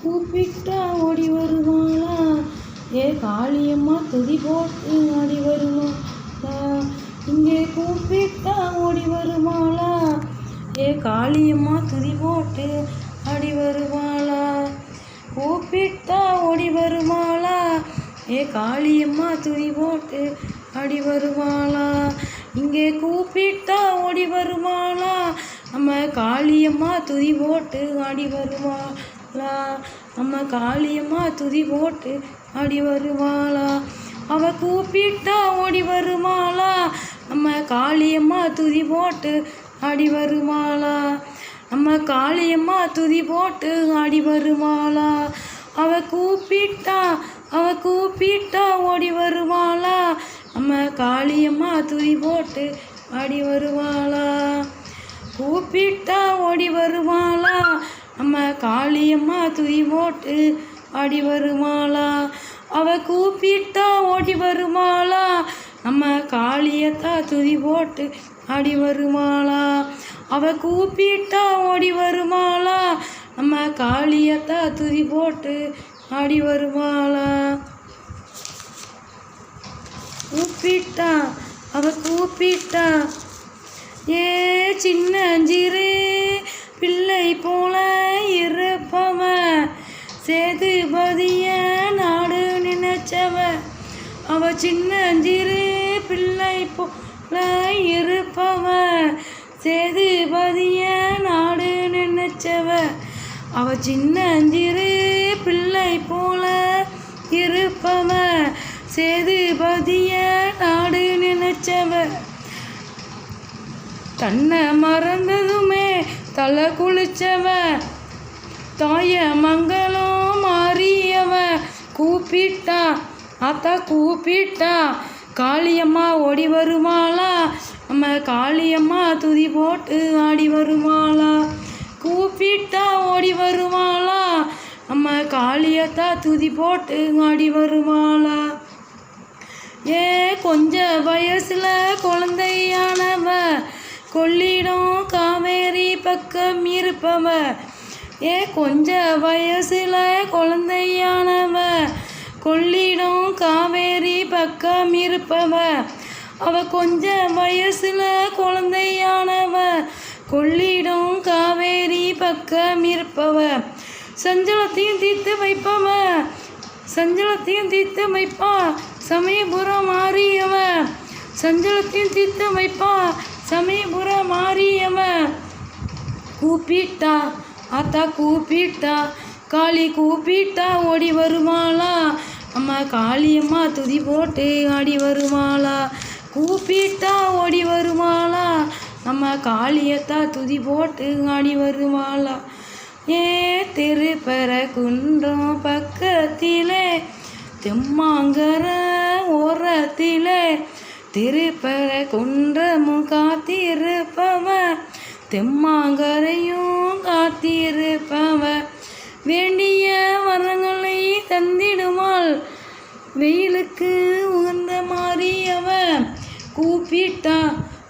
கூப்பிட்டா ஓடி வருவாளா? ஏ காளியம்மா துதி போட்டு ஆடி வருவாளா? இங்கே கூப்பிட்டா ஓடி வருவாளா? ஏ காளியம்மா துதி போட்டு ஆடி வருவாளா? கூப்பிட்டா ஓடி வருவாளா? ஏ காளியம்மா துதி போட்டு ஆடி வருவாளா? இங்கே கூப்பிட்டா ஓடி வருவாளா? நம்ம காளியம்மா துதி போட்டு ஆடி வருவாளா? நம்ம காளியம்மா துதி போட்டு ஆடி வருவாளா? அவ கூப்பிட்டா ஓடி வருவாளா? நம்ம காளியம்மா துதி போட்டு ஆடி வருவாளா? நம்ம காளியம்மா துதி போட்டு ஆடி வருவாளா? அவ கூப்பிட்டா ஓடி வருவாளா? நம்ம காளியம்மா துதி போட்டு ஆடி வருவாளா? கூப்பிட்டா ஓடி வருவாளா? நம்ம காளியம்மா துதி போட்டு ஆடி வருவாளா? அவ கூப்பிட்டா ஓடி வருவாளா? நம்ம காளியத்தா துதி போட்டு ஆடி வருவாளா? அவ கூப்பிட்டா ஓடி வருவாளா? நம்ம காளியத்தா துதி போட்டு ஆடி வருவாளா? கூப்பிட்டா அவ கூப்பிட்டா ஏ சின்னஞ்சிறு பிள்ளை போல இருப்பவ சேதுபதிய நாடு நினைச்சவ. அவ சின்னஞ்சிறு பிள்ளை போல இருப்பவ சேதுபதிய நாடு நினைச்சவ. அவ சின்னஞ்சிறு பிள்ளை போல இருப்பவ சேதுபதிய நாடு நினைச்சவ. தன்னை மறந்ததுமே தலை குளிச்சவ தாய மங்களம் மாறியவ. கூப்பிட்டா ஆத்தா கூப்பிட்டா காளியம்மா ஓடி வருவாளா? நம்ம காளியம்மா துதி போட்டு ஆடி வருவாளா? கூப்பிட்டா ஓடி வருவாளா? நம்ம காளியத்தா துதி போட்டு ஆடி வருவாளா? ஏ கொஞ்ச வயசுல குழந்தையானவ கொள்ளிடம் காவேரி பக்கம் இருப்பவ. ஏ கொஞ்ச வயசுல குழந்தையானவ கொள்ளிடம் காவேரி பக்கம் இருப்பவ. அவ கொஞ்ச வயசுல குழந்தையானவ கொள்ளிடம் காவேரி பக்கம் இருப்பவ. சஞ்சலத்தையும் தீர்த்து வைப்பவ சஞ்சலத்தையும் தீர்த்து வைப்பா சமயபுரம் மாறியவ. சஞ்சலத்தையும் தீர்த்து வைப்பா சமயபுரம் மாறியவ. கூப்பிட்டா ஆத்தா கூப்பிட்டா காளி கூப்பிட்டா ஓடி வருவாளா? நம்ம காளியம்மா துதி போட்டு ஆடி வருவாளா? கூப்பிட்டா ஓடி வருவாளா? நம்ம காளியத்தா துதி போட்டு ஆடி வருவாளா? ஏ திருப்பரங்குன்றம் பக்கத்திலே தெம்மாங்கர ஓரத்திலே திருப்பரங்குன்றமும் காத்திருப்பவ தெம்மாங்கரையும் காத்திருப்பவ. வேண்டிய வரங்களை தந்திடுவாள் வெயிலுக்கு உகந்த மாறியவ. கூப்பிட்டா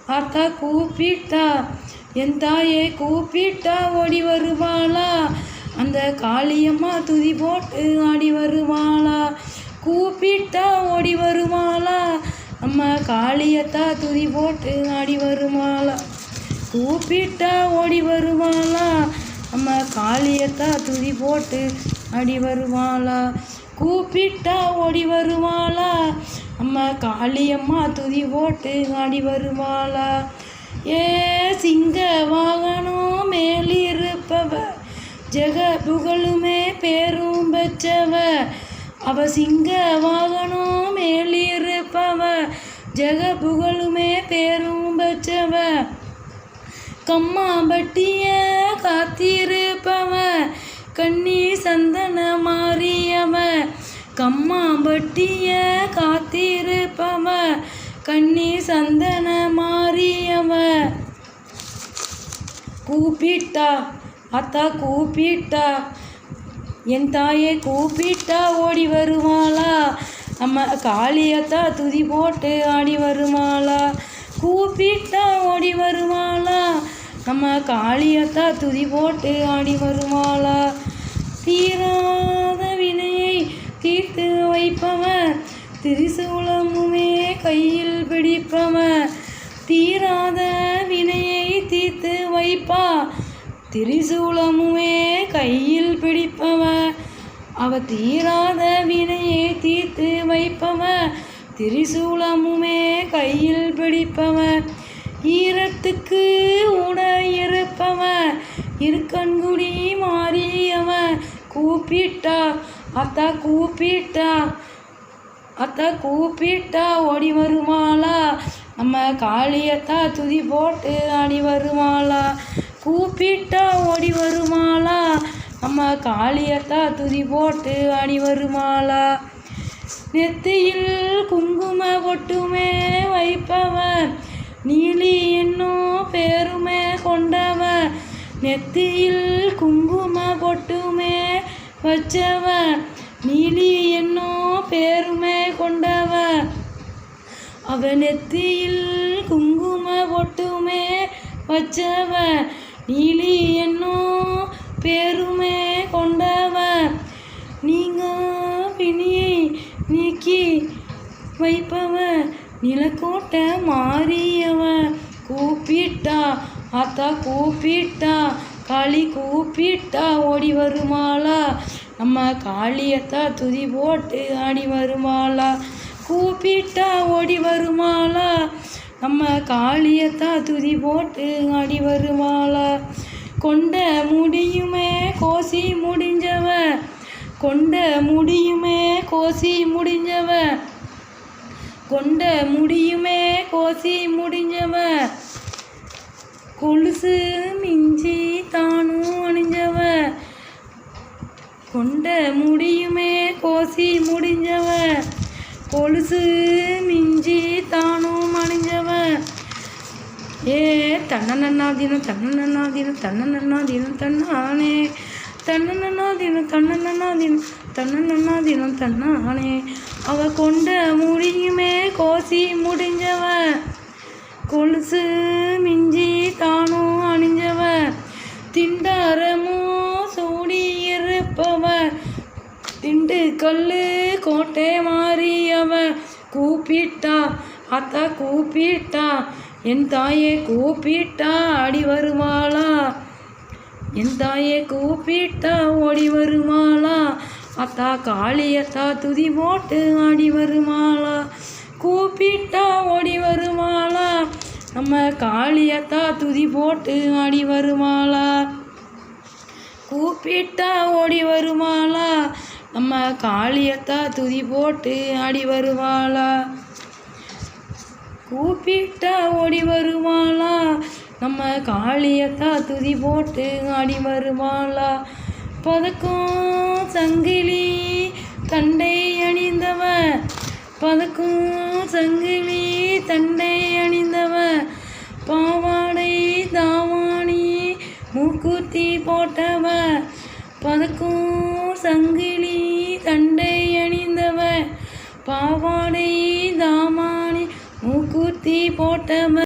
ஆத்தா கூப்பிட்டா என் தாயை கூப்பிட்டா ஓடி வருவாளா? அந்த காளியம்மா துதி போட்டு ஆடி வருவாளா? கூப்பிட்டா ஓடி வருவாளா? நம்ம காளியத்தா துதி போட்டு ஆடி வருவாளா? கூப்பிட்டா ஓடி வருவாளா? நம்ம காளியத்தா துதி போட்டு ஆடி வருவாளா? கூப்பிட்டா ஓடி வருவாளா? நம்ம காளியம்மா துதி போட்டு ஆடி வருவாளா? ஏ சிங்க வாகனம் மேலிருப்பவ ஜெக புகழுமே பேரும் பெற்றவ. அவ சிங்க வாகனம் மேலிருப்பவ ஜெக புகழுமே பேரும் பெற்றவ. கம்மாம்பட்டிய காத்திருப்பவ கண்ணி சந்தன மாறியவ. கம்மாம்பட்டிய காத்திருப்பவ கண்ணி சந்தன மாறியவ. கூப்பிட்டா ஆத்தா கூப்பிட்டா என் தாயை கூப்பிட்டா ஓடி வருவாளா? நம்ம காளியத்தா துதி போட்டு ஆடி வருவாளா? கூப்பிட்டா ஓடி வருவாளா? நம்ம காளியத்தா துதி போட்டு ஆடி வருவாளா? தீரா திரிசூலமுமே கையில் பிடிப்பவன் தீராத வினையை தீர்த்து வைப்பா. திரிசூலமுமே கையில் பிடிப்பவன் அவ தீராத வினையை தீர்த்து வைப்பவன் திரிசூலமுமே கையில் பிடிப்பவன் ஈரத்துக்கு உடையிருப்பவன் இருக்கண்குடி மாறியவன் கூப்பிட்டா அத்தா கூப்பிட்டா அத்தா கூப்பிட்டா ஓடி வருமாளா நம்ம காளியத்தா துதி போட்டு ஆடி வருமாளா. கூப்பிட்டா ஓடி வருமாளா நம்ம காளியத்தா துதி போட்டு ஆடி வருமாளா. நெத்தியில் குங்கும பொட்டுமே வைப்பவன் நீலி என்னும் பேருமே கொண்டவன் நெத்தியில் குங்கும பொட்டுமே வச்சவன் நீலி என்னும் பேருமே கொண்டவன் அவன் நெத்தியில் குங்கும பொட்டுமே வச்சவன் நீலி என்னும் பேருமே கொண்டவன் நீங்க பிணியை நீக்கி வைப்பவன் நிலக்கோட்டை மாறியவன் கூப்பிட்டா அத்தா கூப்பிட்டா காளி கூப்பிட்டா ஓடி வருமாளா நம்ம காளியத்தா துதி போட்டு ஆடி வருமாளா. கூப்பிட்டா ஓடி வருமாளா நம்ம காளியத்தா துதி போட்டு ஆடி வருமாளா. கொண்ட முடியுமே கோசி முடிஞ்சவன் கொண்ட முடியுமே கோசி முடிஞ்சவன் கொண்ட முடியுமே கோசி முடிஞ்சவன் கொலுசு மிஞ்சி தானும் அணிஞ்சவன் கொண்ட முடியுமே கோசி முடிஞ்சவன் கொலுசு மிஞ்சி தானும் அணிஞ்சவன் ஏ தன்னன்னா தினம் தன்னன்னா தினம் தன்னன்னா தினம் தன்னானே தன்னன்னா தினம் தன்னன்னா தினம் தன்னன்னா தினம் தன்னானே அவ கொண்ட முடியுமே கோசி முடிஞ்சவன் கொலுசு மிஞ்சி தானும் அணிஞ்சவன் திண்டாரமும் சூடி இருப்பவன் திண்டுக்கல் கோட்டை மாறியவன் கூப்பிட்டா அத்தா கூப்பிட்டா என் தாயே கூப்பிட்டா ஆடி வருமாளா என் தாயே கூப்பிட்டா ஓடி வருமாளா அத்தா காளியத்தா துதி போட்டு ஆடி வருமாளா. கூப்பிட்டா ஓடி வருமாளா நம்ம காளியத்தா துதி போட்டு ஆடி வருமாளா. கூப்பிட்டா ஓடி வருமாளா நம்ம காளியத்தா துதி போட்டு ஆடி வருவாளா. கூப்பிட்டா ஓடி வருவாளா நம்ம காளியத்தா துதி போட்டு ஆடி வருவாளா. பதக்கும் சங்கிலி தண்டை அணிந்தவன் பதக்கும் சங்கிலி தண்டை அணிந்தவன் பாவாடை தாவாணி மூக்குத்தி போட்டவன் பதக்கும் சங்கிலி தண்டை அணிந்தவன் பாவாடை தாமாணி மூக்குத்தி போட்டவன்